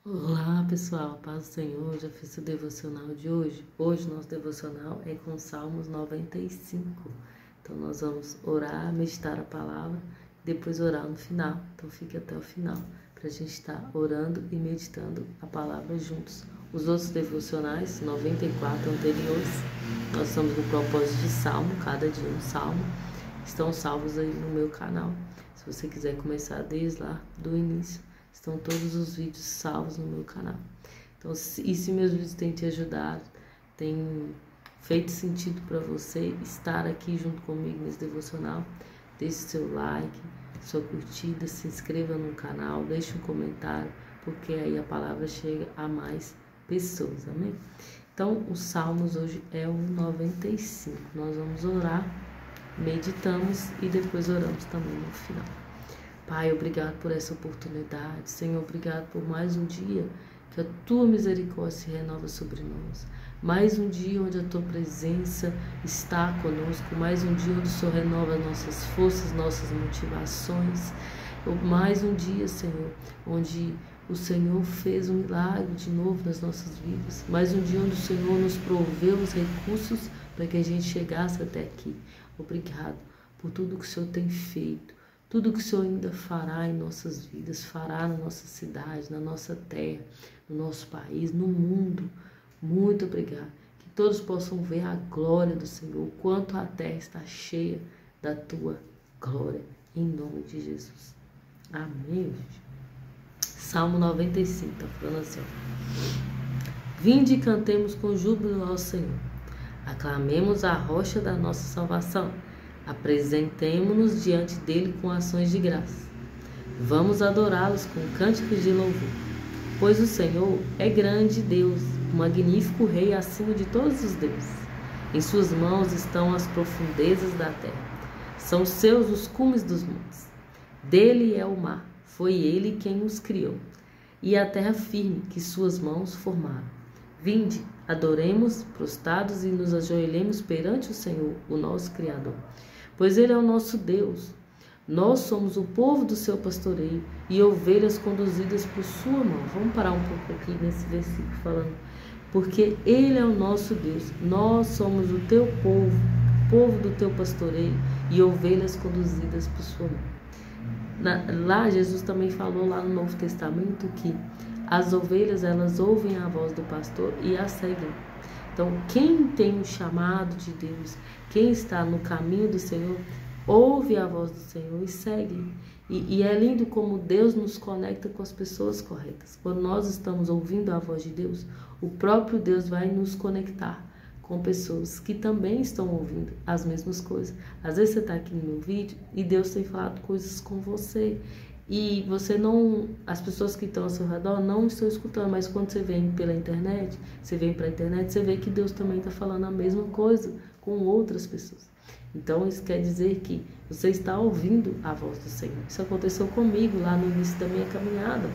Olá pessoal, paz do Senhor, já fiz o devocional de hoje. Hoje nosso devocional é com Salmos 95. Então nós vamos orar, meditar a palavra e depois orar no final. Então fique até o final para a gente estar orando e meditando a palavra juntos. Os outros devocionais, 94 anteriores, nós estamos no propósito de salmo, cada dia um salmo, estão salvos aí no meu canal. Se você quiser começar desde lá do início, estão todos os vídeos salvos no meu canal. Então, se meus vídeos têm te ajudado, têm feito sentido para você estar aqui junto comigo nesse devocional, deixe seu like, sua curtida, se inscreva no canal, deixe um comentário, porque aí a palavra chega a mais pessoas, amém? Então, os salmos hoje é o 95. Nós vamos orar, meditamos e depois oramos também no final. Pai, obrigado por essa oportunidade. Senhor, obrigado por mais um dia que a Tua misericórdia se renova sobre nós. Mais um dia onde a Tua presença está conosco. Mais um dia onde o Senhor renova nossas forças, nossas motivações. Mais um dia, Senhor, onde o Senhor fez um milagre de novo nas nossas vidas. Mais um dia onde o Senhor nos proveu os recursos para que a gente chegasse até aqui. Obrigado por tudo que o Senhor tem feito. Tudo que o Senhor ainda fará em nossas vidas, fará na nossa cidade, na nossa terra, no nosso país, no mundo. Muito obrigado. Que todos possam ver a glória do Senhor, o quanto a terra está cheia da Tua glória, em nome de Jesus. Amém, gente? Salmo 95, está falando assim, ó. Vinde e cantemos com júbilo ao Senhor. Aclamemos a rocha da nossa salvação. Apresentemo-nos diante dele com ações de graça. Vamos adorá-los com cânticos de louvor. Pois o Senhor é grande Deus, o magnífico Rei acima de todos os deuses. Em suas mãos estão as profundezas da terra. São seus os cumes dos montes. Dele é o mar, foi ele quem os criou. E a terra firme que suas mãos formaram. Vinde, adoremos, prostrados e nos ajoelhemos perante o Senhor, o nosso Criador. Pois Ele é o nosso Deus. Nós somos o povo do seu pastoreio e ovelhas conduzidas por sua mão. Vamos parar um pouco aqui nesse versículo falando. Porque Ele é o nosso Deus. Nós somos o teu povo, povo do teu pastoreio e ovelhas conduzidas por sua mão. Lá Jesus também falou lá no Novo Testamento que as ovelhas elas ouvem a voz do pastor e a seguem. Então, quem tem o chamado de Deus, quem está no caminho do Senhor, ouve a voz do Senhor e segue. E é lindo como Deus nos conecta com as pessoas corretas. Quando nós estamos ouvindo a voz de Deus, o próprio Deus vai nos conectar com pessoas que também estão ouvindo as mesmas coisas. Às vezes você está aqui no meu vídeo e Deus tem falado coisas com você. E você não, as pessoas que estão ao seu redor não estão escutando, mas quando você vem pela internet, você vem para a internet, você vê que Deus também está falando a mesma coisa com outras pessoas. Então isso quer dizer que você está ouvindo a voz do Senhor. Isso aconteceu comigo lá no início da minha caminhada,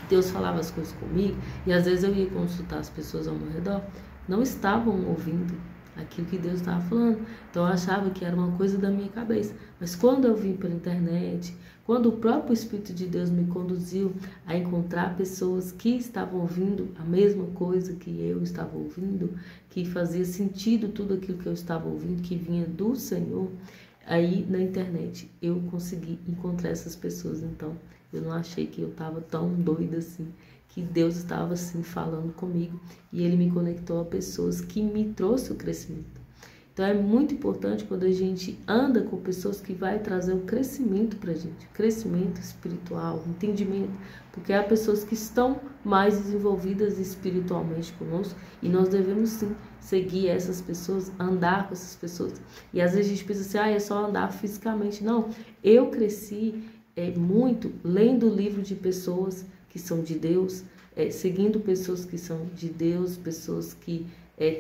que Deus falava as coisas comigo e às vezes eu ia consultar as pessoas ao meu redor, não estavam ouvindo aquilo que Deus estava falando. Então eu achava que era uma coisa da minha cabeça. Mas quando eu vim pela internet, quando o próprio Espírito de Deus me conduziu a encontrar pessoas que estavam ouvindo a mesma coisa que eu estava ouvindo, que fazia sentido tudo aquilo que eu estava ouvindo, que vinha do Senhor, aí na internet eu consegui encontrar essas pessoas. Então eu não achei que eu estava tão doida assim, que Deus estava assim falando comigo e Ele me conectou a pessoas que me trouxe o crescimento. Então é muito importante quando a gente anda com pessoas que vai trazer o crescimento para a gente, crescimento espiritual, entendimento, porque há pessoas que estão mais desenvolvidas espiritualmente conosco e nós devemos sim seguir essas pessoas, andar com essas pessoas. E às vezes a gente pensa assim, é só andar fisicamente. Não, eu cresci muito lendo o livro de pessoas que são de Deus, seguindo pessoas que são de Deus, pessoas que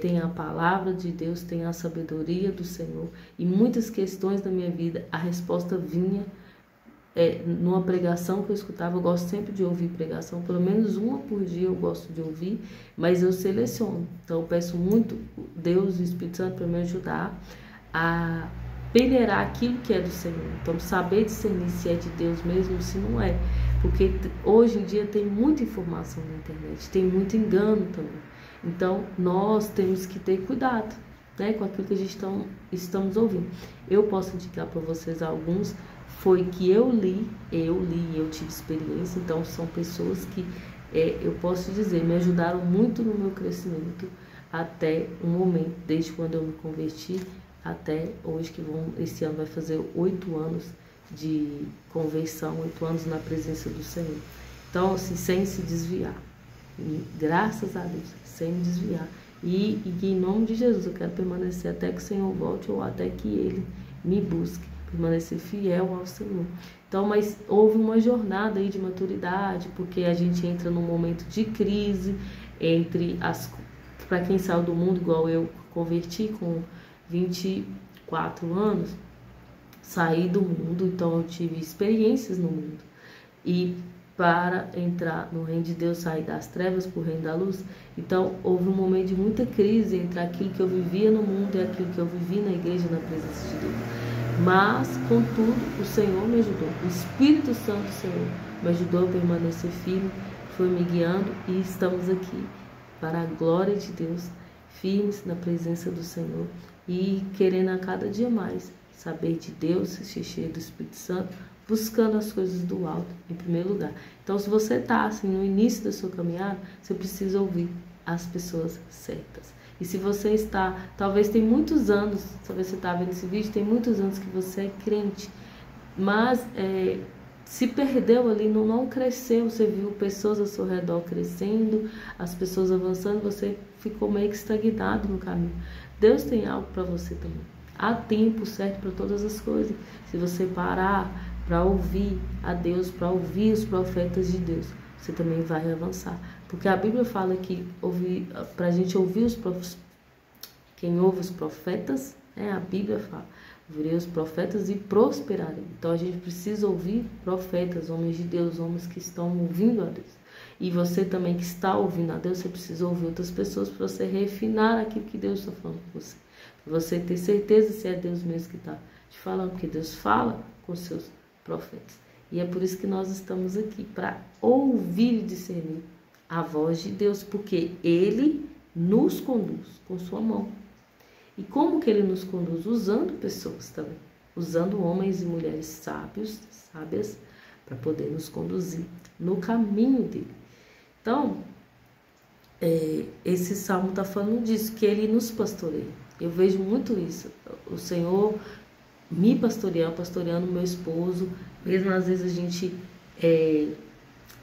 têm a palavra de Deus, têm a sabedoria do Senhor. E muitas questões da minha vida, a resposta vinha numa pregação que eu escutava. Eu gosto sempre de ouvir pregação, pelo menos uma por dia eu gosto de ouvir, mas eu seleciono. Então eu peço muito Deus e o Espírito Santo para me ajudar a peneirar aquilo que é do Senhor. Então saber discernir se é de Deus mesmo, se não é. porque hoje em dia tem muita informação na internet, tem muito engano também. Então, nós temos que ter cuidado, né, com aquilo que a gente estamos ouvindo. Eu posso indicar para vocês alguns, foi que eu li, eu tive experiência, então são pessoas que, eu posso dizer, me ajudaram muito no meu crescimento até o momento, desde quando eu me converti até hoje, esse ano vai fazer 8 anos de conversão, 8 anos na presença do Senhor. Então, assim, sem se desviar. E, graças a Deus, sem me desviar. E em nome de Jesus, eu quero permanecer até que o Senhor volte ou até que Ele me busque. Permanecer fiel ao Senhor. Então, mas houve uma jornada aí de maturidade, porque a gente entra num momento de crise para quem saiu do mundo, igual eu converti com 24 anos, saí do mundo, então eu tive experiências no mundo. E para entrar no reino de Deus, sair das trevas para o reino da luz, então houve um momento de muita crise entre aquilo que eu vivia no mundo e aquilo que eu vivi na igreja, na presença de Deus. Mas, contudo, o Senhor me ajudou, o Espírito Santo do Senhor me ajudou a permanecer firme, foi me guiando e estamos aqui para a glória de Deus, firmes na presença do Senhor e querendo a cada dia mais saber de Deus, se cheio do Espírito Santo, buscando as coisas do alto em primeiro lugar. Então, se você está assim no início da sua caminhada, você precisa ouvir as pessoas certas. E se você está, talvez tem muitos anos, talvez você está vendo esse vídeo, tem muitos anos que você é crente, mas se perdeu ali, não cresceu, você viu pessoas ao seu redor crescendo, as pessoas avançando, você ficou meio que estagnado no caminho. Deus tem algo para você também. Há tempo certo para todas as coisas. Se você parar para ouvir a Deus, para ouvir os profetas de Deus, você também vai avançar. Porque a Bíblia fala que para a gente ouvir os profetas, quem ouve os profetas, a Bíblia fala, ouvirei os profetas e prosperarei. Então a gente precisa ouvir profetas, homens de Deus, homens que estão ouvindo a Deus. E você também que está ouvindo a Deus, você precisa ouvir outras pessoas para você refinar aquilo que Deus está falando com você. Para você ter certeza se é Deus mesmo que está te falando, porque Deus fala com seus profetas. E é por isso que nós estamos aqui, para ouvir e discernir a voz de Deus, porque Ele nos conduz com sua mão. E como que Ele nos conduz? Usando pessoas também, usando homens e mulheres sábias, para poder nos conduzir no caminho dele. Então, esse salmo está falando disso, que Ele nos pastoreia. Eu vejo muito isso, o Senhor me pastoreando meu esposo, mesmo às vezes a gente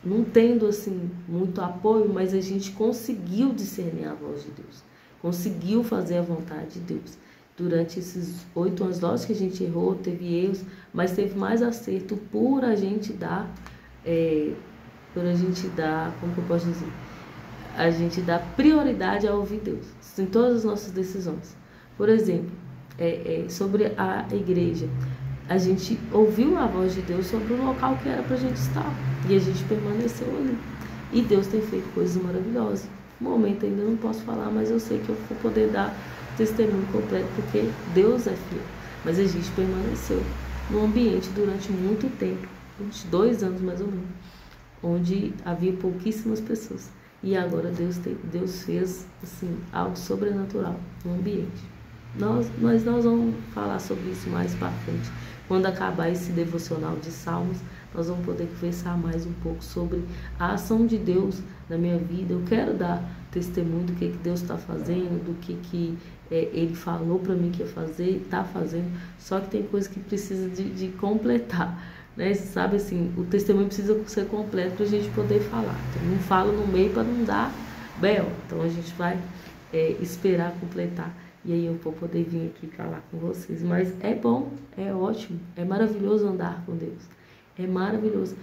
não tendo assim muito apoio, mas a gente conseguiu discernir a voz de Deus, conseguiu fazer a vontade de Deus. Durante esses 8 anos, lógico que a gente errou, teve erros, mas teve mais acerto por a gente dar, como que eu posso dizer? A gente dá prioridade a ouvir Deus em todas as nossas decisões. Por exemplo, sobre a igreja, a gente ouviu a voz de Deus sobre o local que era para a gente estar e a gente permaneceu ali. E Deus tem feito coisas maravilhosas. No momento ainda não posso falar, mas eu sei que eu vou poder dar testemunho completo, porque Deus é fiel. Mas a gente permaneceu no ambiente durante muito tempo, uns 2 anos mais ou menos, onde havia pouquíssimas pessoas. E agora Deus fez assim, algo sobrenatural no ambiente. Nós vamos falar sobre isso mais para frente. Quando acabar esse devocional de Salmos, nós vamos poder conversar mais um pouco sobre a ação de Deus na minha vida. Eu quero dar testemunho do que Deus está fazendo, do que Ele falou para mim que ia fazer e está fazendo. Só que tem coisa que precisa de completar, né? Sabe assim, o testemunho precisa ser completo para a gente poder falar. Então, não falo no meio para não dar bel. Então a gente vai esperar completar. E aí eu vou poder vir aqui falar com vocês. Mas é bom, é ótimo, é maravilhoso andar com Deus. É maravilhoso.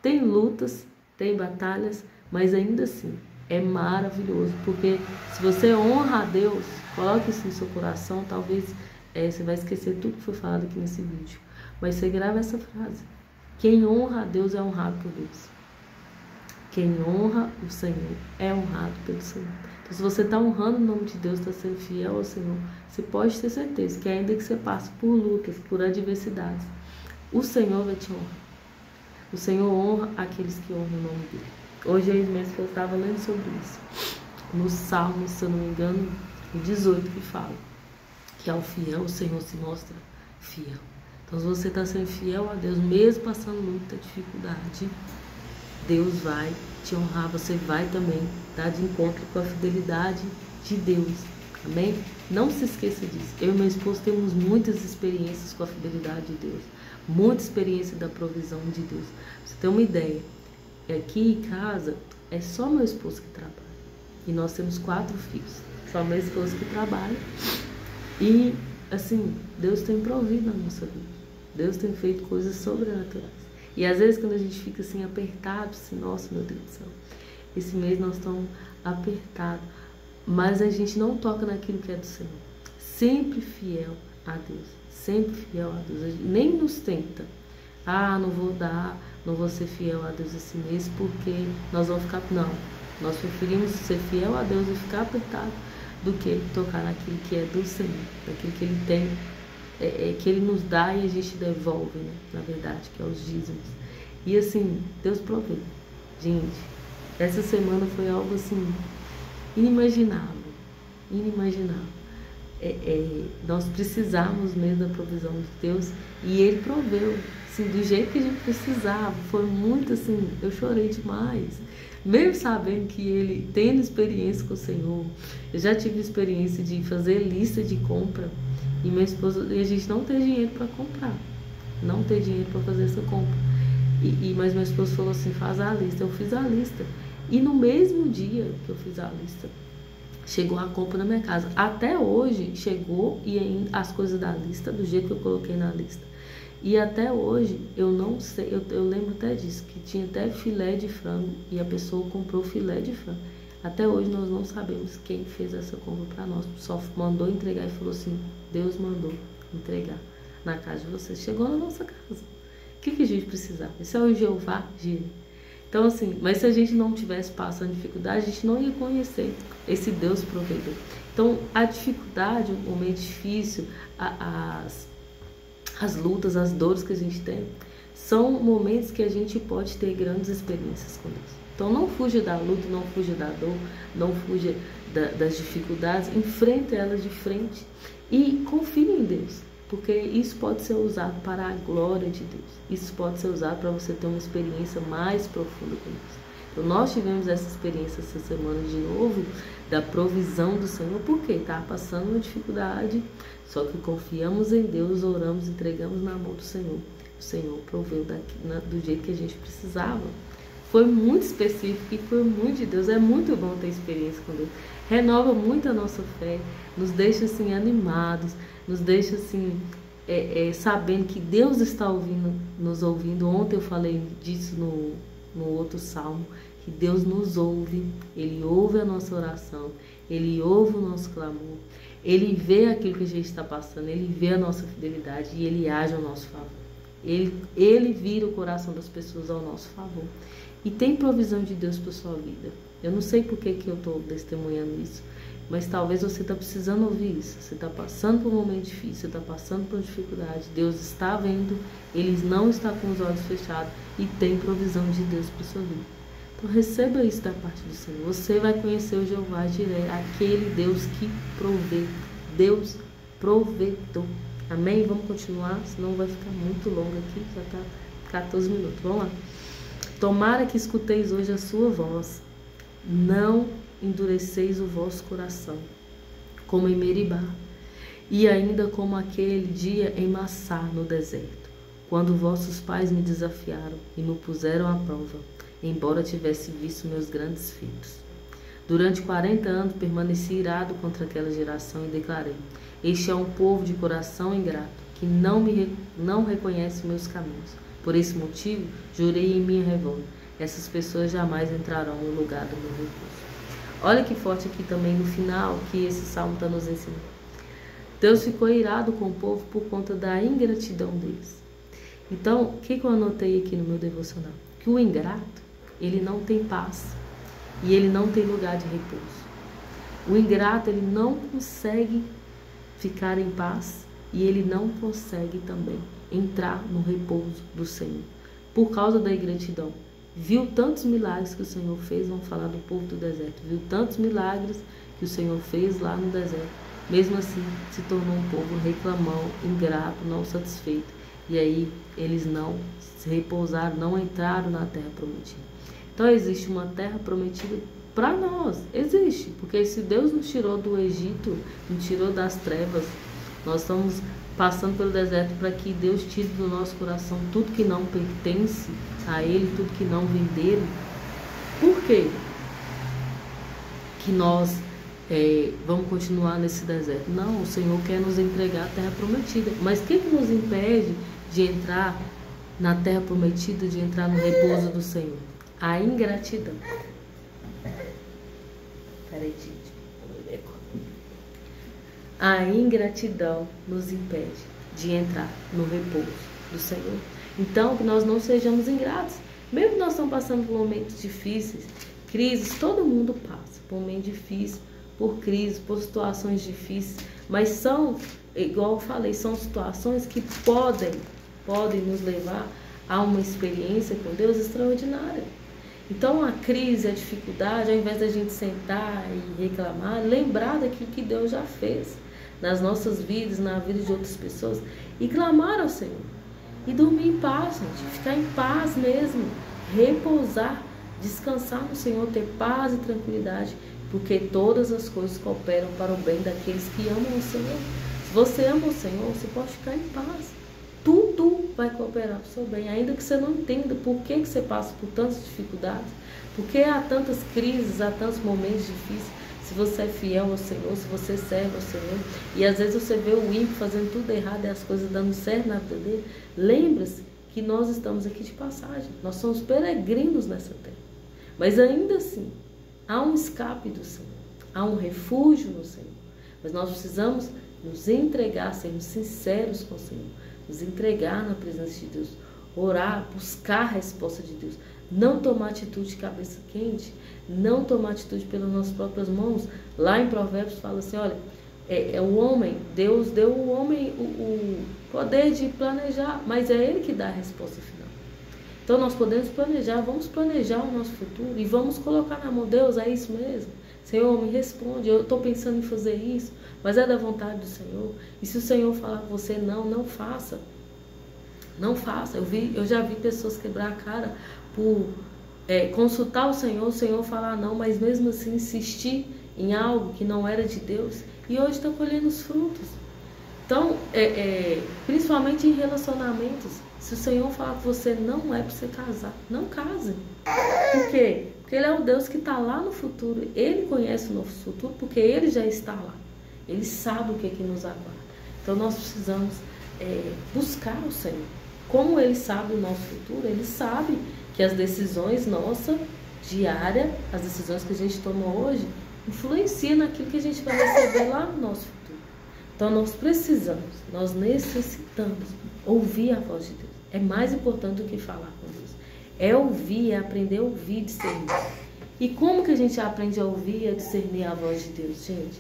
Tem lutas, tem batalhas, mas ainda assim é maravilhoso. Porque se você honra a Deus, coloque isso no seu coração, talvez você vai esquecer tudo que foi falado aqui nesse vídeo. Mas você grava essa frase. Quem honra a Deus é honrado por Deus. Quem honra o Senhor é honrado pelo Senhor. Então, se você está honrando o nome de Deus, está sendo fiel ao Senhor, você pode ter certeza que ainda que você passe por lutas, por adversidades, o Senhor vai te honrar. O Senhor honra aqueles que honram o nome dele. Hoje mesmo eu estava lendo sobre isso. No Salmo, se eu não me engano, 18 que fala que ao fiel o Senhor se mostra fiel. Então, se você está sendo fiel a Deus, mesmo passando muita dificuldade, Deus vai te honrar, você vai também dar de encontro com a fidelidade de Deus. Amém? Não se esqueça disso. Eu e meu esposo temos muitas experiências com a fidelidade de Deus. Muita experiência da provisão de Deus. Pra você ter uma ideia, aqui em casa é só meu esposo que trabalha. E nós temos 4 filhos. Só meu esposo que trabalha. E, assim, Deus tem provido na nossa vida. Deus tem feito coisas sobrenaturais. E às vezes quando a gente fica assim apertado, assim, nossa, meu Deus do céu, esse mês nós estamos apertados. Mas a gente não toca naquilo que é do Senhor. Sempre fiel a Deus. Sempre fiel a Deus. A gente nem nos tenta. Ah, não vou dar, não vou ser fiel a Deus esse mês porque nós vamos ficar... Não. Nós preferimos ser fiel a Deus e ficar apertado do que tocar naquilo que é do Senhor. Naquilo que Ele tem, que Ele nos dá e a gente devolve, né? Na verdade, que é os dízimos. E assim, Deus provê. Gente, essa semana foi algo assim... inimaginável, nós precisávamos mesmo da provisão de Deus e Ele proveu, assim, do jeito que a gente precisava. Foi muito assim, eu chorei demais, mesmo sabendo que Ele, tendo experiência com o Senhor, eu já tive experiência de fazer lista de compra e meu esposo, e a gente não tem dinheiro para comprar, não tem dinheiro para fazer essa compra, mas meu esposo falou assim, faz a lista. Eu fiz a lista. E no mesmo dia que eu fiz a lista, chegou a compra na minha casa. Até hoje chegou e ainda as coisas da lista, do jeito que eu coloquei na lista. E até hoje eu não sei, eu lembro até disso, que tinha até filé de frango e a pessoa comprou filé de frango. Até hoje nós não sabemos quem fez essa compra para nós. Só mandou entregar e falou assim, Deus mandou entregar na casa de vocês. Chegou na nossa casa. O que a gente precisava? Esse é o Jeová Jireh. Então, assim, mas se a gente não tivesse passando dificuldade, a gente não ia conhecer esse Deus provedor. Então, a dificuldade, o momento difícil, as lutas, as dores que a gente tem, são momentos que a gente pode ter grandes experiências com Deus. Então, não fuja da luta, não fuja da dor, não fuja das dificuldades, enfrente elas de frente e confie em Deus. Porque isso pode ser usado para a glória de Deus. Isso pode ser usado para você ter uma experiência mais profunda com Deus. Então, nós tivemos essa experiência essa semana de novo, da provisão do Senhor, porque estava passando uma dificuldade, só que confiamos em Deus, oramos, entregamos na mão do Senhor. O Senhor proveu do jeito que a gente precisava. Foi muito específico e foi muito de Deus. É muito bom ter experiência com Deus. Renova muito a nossa fé, nos deixa assim animados, nos deixa assim, sabendo que Deus está nos ouvindo. Ontem eu falei disso no outro salmo, que Deus nos ouve, Ele ouve a nossa oração, Ele ouve o nosso clamor, Ele vê aquilo que a gente está passando, Ele vê a nossa fidelidade e Ele age ao nosso favor. Ele vira o coração das pessoas ao nosso favor. E tem provisão de Deus para a sua vida. Eu não sei por que eu estou testemunhando isso, mas talvez você está precisando ouvir isso. Você está passando por um momento difícil, você está passando por dificuldade. Deus está vendo, Ele não está com os olhos fechados e tem provisão de Deus para a sua vida. Então receba isso da parte do Senhor. Você vai conhecer o Jeová Jireh, aquele Deus que provê. Deus provedor. Amém? Vamos continuar, senão vai ficar muito longo aqui. Já está 14 minutos. Vamos lá. Tomara que escuteis hoje a sua voz. Não endureceis o vosso coração, como em Meribá, e ainda como aquele dia em Massá, no deserto, quando vossos pais me desafiaram e me puseram à prova, embora tivesse visto meus grandes feitos. Durante 40 anos permaneci irado contra aquela geração e declarei: este é um povo de coração ingrato, que não reconhece meus caminhos. Por esse motivo, jurei em minha revolta: essas pessoas jamais entrarão no lugar do meu repouso. Olha que forte aqui também no final que esse salmo está nos ensinando. Deus ficou irado com o povo por conta da ingratidão deles. Então, o que eu anotei aqui no meu devocional? Que o ingrato, ele não tem paz e ele não tem lugar de repouso. O ingrato, ele não consegue ficar em paz e ele não consegue também entrar no repouso do Senhor. por causa da ingratidão. Viu tantos milagres que o Senhor fez, vamos falar do povo do deserto, viu tantos milagres que o Senhor fez lá no deserto. Mesmo assim, se tornou um povo reclamão, ingrato, não satisfeito. E aí, eles não se repousaram, não entraram na terra prometida. Então, existe uma terra prometida para nós. Existe, porque se Deus nos tirou do Egito, nos tirou das trevas, nós estamos passando pelo deserto para que Deus tire do nosso coração tudo que não pertence a Ele, tudo que não vem dele. Por quê? Que nós vamos continuar nesse deserto? Não, o Senhor quer nos entregar a terra prometida. Mas o que nos impede de entrar na terra prometida, de entrar no repouso do Senhor? A ingratidão. Peraí, gente. A ingratidão nos impede de entrar no repouso do Senhor. Então, que nós não sejamos ingratos. Mesmo que nós estamos passando por momentos difíceis, crises, todo mundo passa por momentos difíceis, por crises, por situações difíceis, mas são, igual eu falei, são situações que podem nos levar a uma experiência com Deus extraordinária. Então, a crise, a dificuldade, ao invés da gente sentar e reclamar, lembrar daquilo que Deus já fez nas nossas vidas, na vida de outras pessoas, e clamar ao Senhor. E dormir em paz, gente. Ficar em paz mesmo. Repousar, descansar no Senhor, ter paz e tranquilidade, porque todas as coisas cooperam para o bem daqueles que amam o Senhor. Se você ama o Senhor, você pode ficar em paz. Tudo vai cooperar para o seu bem, ainda que você não entenda por que você passa por tantas dificuldades, porque há tantas crises, há tantos momentos difíceis. Se você é fiel ao Senhor, se você serve ao Senhor, e às vezes você vê o ímpio fazendo tudo errado e as coisas dando certo na vida dele, lembre-se que nós estamos aqui de passagem, nós somos peregrinos nessa terra. Mas ainda assim, há um escape do Senhor, há um refúgio no Senhor. Mas nós precisamos nos entregar, sermos sinceros com o Senhor, nos entregar na presença de Deus, orar, buscar a resposta de Deus, não tomar atitude de cabeça quente, não tomar atitude pelas nossas próprias mãos. Lá em Provérbios fala assim, olha, o homem, Deus deu ao homem o poder de planejar, mas é Ele que dá a resposta final. Então nós podemos planejar, vamos planejar o nosso futuro e vamos colocar na mão, Deus, é isso mesmo? Senhor, me responde, eu estou pensando em fazer isso, mas é da vontade do Senhor. E se o Senhor falar com você, não faça. Não faça. Eu já vi pessoas quebrar a cara por consultar o Senhor falar não, mas mesmo assim insistir em algo que não era de Deus, e hoje está colhendo os frutos. Então, principalmente em relacionamentos, se o Senhor falar com você, não é para você casar, não case. Por quê? Porque Ele é o Deus que está lá no futuro. Ele conhece o nosso futuro porque Ele já está lá. Ele sabe o que nos aguarda. Então nós precisamos buscar o Senhor. Como Ele sabe o nosso futuro, Ele sabe que as decisões nossas, diárias, as decisões que a gente toma hoje, influenciam naquilo que a gente vai receber lá no nosso futuro. Então nós precisamos, nós necessitamos ouvir a voz de Deus. É mais importante do que falar com Deus. É ouvir, é aprender a ouvir e discernir. E como que a gente aprende a ouvir e a discernir a voz de Deus, gente?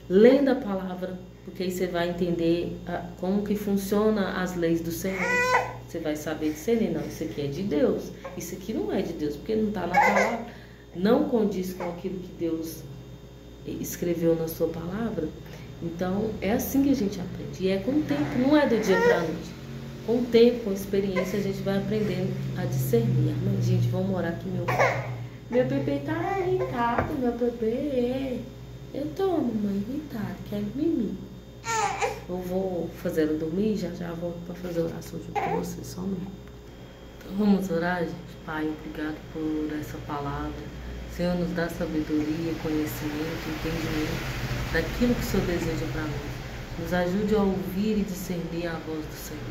Lendo a palavra, porque aí você vai entender como que funciona as leis do Senhor. Você vai saber discernir, não, isso aqui é de Deus, isso aqui não é de Deus, porque não está na palavra, não condiz com aquilo que Deus escreveu na sua palavra. Então, é assim que a gente aprende. E é com o tempo, não é do dia para a noite. Com o tempo, com a experiência, a gente vai aprendendo a discernir. Mas, gente, vamos orar aqui, meu bebê tá irritado, meu bebê. Eu tô, mamãe, irritada, quero mimir. Eu vou fazer ela dormir, já volto para fazer a oração junto com vocês, só um minuto. Então, vamos orar, gente. Pai, obrigado por essa palavra. Senhor, nos dá sabedoria, conhecimento, entendimento daquilo que o Senhor deseja para nós. Nos ajude a ouvir e discernir a voz do Senhor.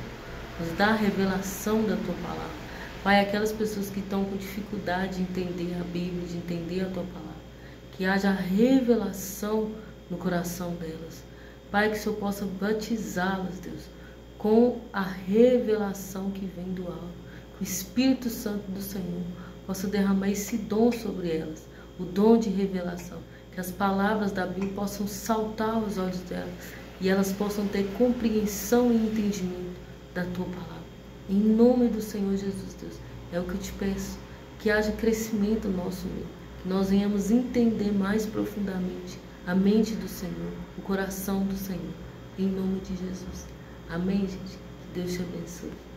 Nos dá a revelação da Tua palavra. Pai, aquelas pessoas que estão com dificuldade de entender a Bíblia, de entender a Tua palavra, que haja revelação no coração delas. Pai, que o Senhor possa batizá-las, Deus, com a revelação que vem do alto. Que o Espírito Santo do Senhor possa derramar esse dom sobre elas, o dom de revelação. Que as palavras da Bíblia possam saltar aos olhos delas e elas possam ter compreensão e entendimento da Tua palavra. Em nome do Senhor Jesus, Deus, é o que eu te peço, que haja crescimento no nosso meio, que nós venhamos entender mais profundamente a mente do Senhor, o coração do Senhor, em nome de Jesus. Amém, gente? Que Deus te abençoe.